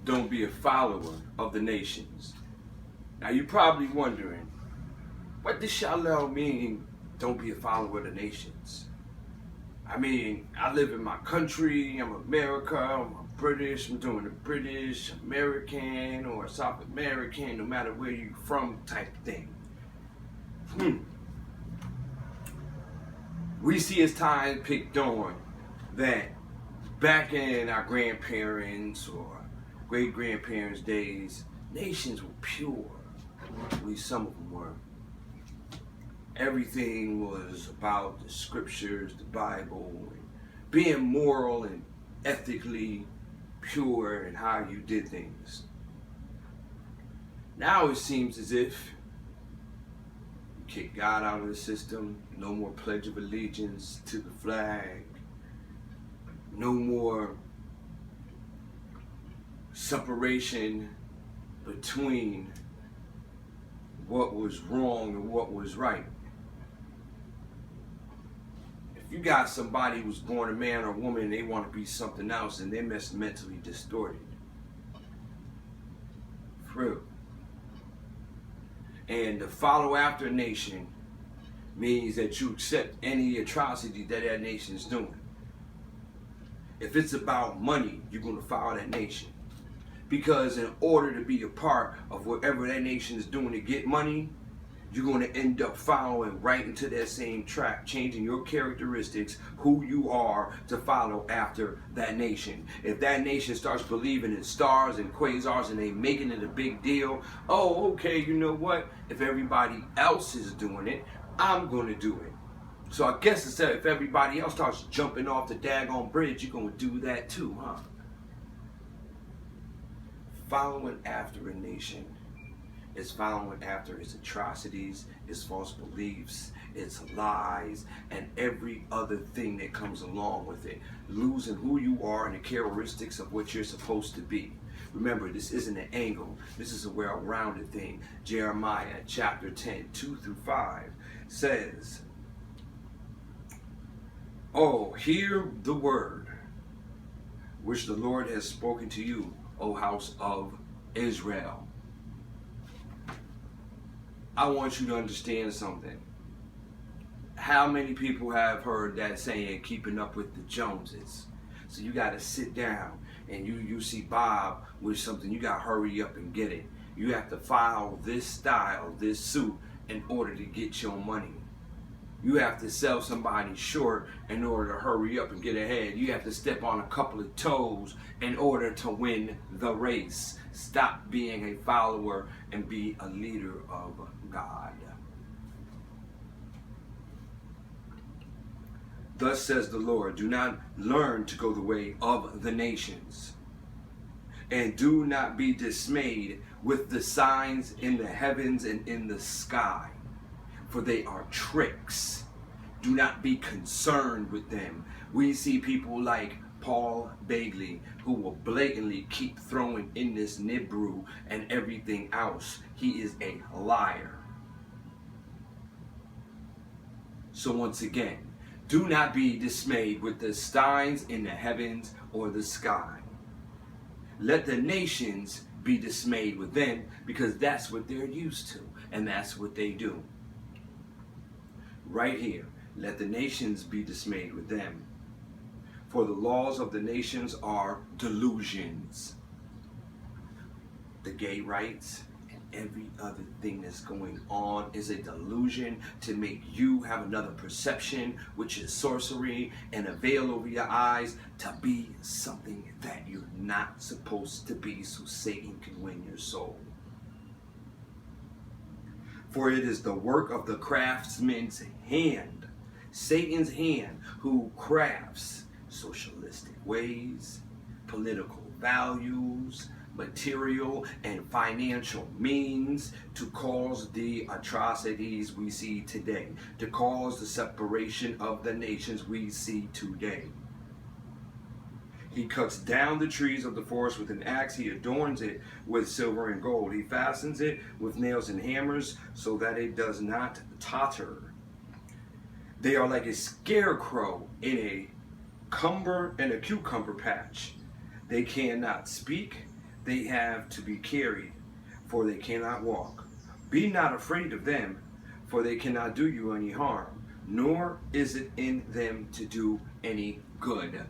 don't be a follower of the nations. Now you're probably wondering, what does Shalom mean, don't be a follower of the nations? I mean, I live in my country, I'm America, I'm British, I'm doing the British, American, or South American, no matter where you're from type thing. We see as time picked on that back in our grandparents or great-grandparents' days, nations were pure. At least some of them were. Everything was about the scriptures, the Bible, and being moral and ethically pure in how you did things. Now it seems as if you kick God out of the system, no more Pledge of Allegiance to the flag, no more separation between what was wrong and what was right. If you got somebody who's born a man or woman and they want to be something else, and they're mentally distorted. For real. And to follow after a nation means that you accept any atrocity that that nation is doing. If it's about money, you're going to follow that nation. Because in order to be a part of whatever that nation is doing to get money, you're going to end up following right into that same track, changing your characteristics, who you are, to follow after that nation. If that nation starts believing in stars and quasars and they making it a big deal, oh, okay, you know what? If everybody else is doing it, I'm going to do it. So I guess instead, if everybody else starts jumping off the daggone bridge, you're going to do that too, huh? Following after a nation is following after its atrocities, its false beliefs, its lies, and every other thing that comes along with it. Losing who you are and the characteristics of what you're supposed to be. Remember, this isn't an angle. This is a well-rounded thing. Jeremiah chapter 10, 2 through 5 says, "Oh, hear the word which the Lord has spoken to you, O house of Israel." I want you to understand something. How many people have heard that saying, keeping up with the Joneses? So you got to sit down and you see Bob with something, you got to hurry up and get it. You have to follow this style, this suit, in order to get your money. You have to sell somebody short in order to hurry up and get ahead. You have to step on a couple of toes in order to win the race. Stop being a follower and be a leader of God. Thus says the Lord, do not learn to go the way of the nations, and do not be dismayed with the signs in the heavens and in the sky, for they are tricks. Do not be concerned with them. We see people like Paul Begley, who will blatantly keep throwing in this Nibru and everything else. He is a liar. So once again, do not be dismayed with the signs in the heavens or the sky. Let the nations be dismayed with them, because that's what they're used to, and that's what they do. Right here, let the nations be dismayed with them. For the laws of the nations are delusions. The gay rights and every other thing that's going on is a delusion to make you have another perception, which is sorcery and a veil over your eyes, to be something that you're not supposed to be, so Satan can win your soul. For it is the work of the craftsman's hand, Satan's hand, who crafts socialistic ways, political values, material and financial means to cause the atrocities we see today, to cause the separation of the nations we see today. He cuts down the trees of the forest with an axe. He adorns it with silver and gold. He fastens it with nails and hammers so that it does not totter. They are like a scarecrow in a cucumber patch. They cannot speak. they have to be carried, for they cannot walk. Be not afraid of them, for they cannot do you any harm, nor is it in them to do any good.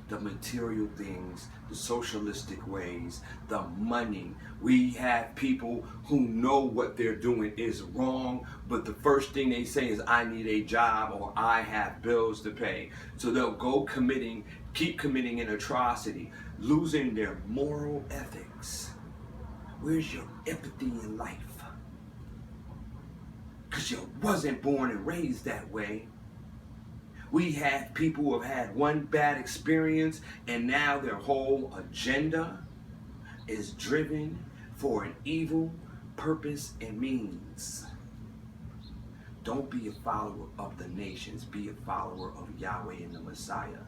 The material things, the socialistic ways, the money. We have people who know what they're doing is wrong, but the first thing they say is, I need a job or I have bills to pay. So they'll go keep committing an atrocity, losing their moral ethics. Where's your empathy in life? Because you wasn't born and raised that way. We have people who have had one bad experience and now their whole agenda is driven for an evil purpose and means. Don't be a follower of the nations. Be a follower of Yahweh and the Messiah.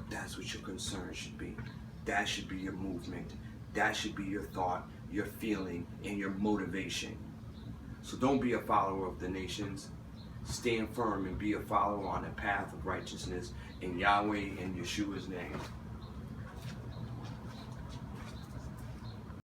That's what your concern should be. That should be your movement. That should be your thought, your feeling, and your motivation. So don't be a follower of the nations. Stand firm and be a follower on the path of righteousness in Yahweh and Yeshua's name.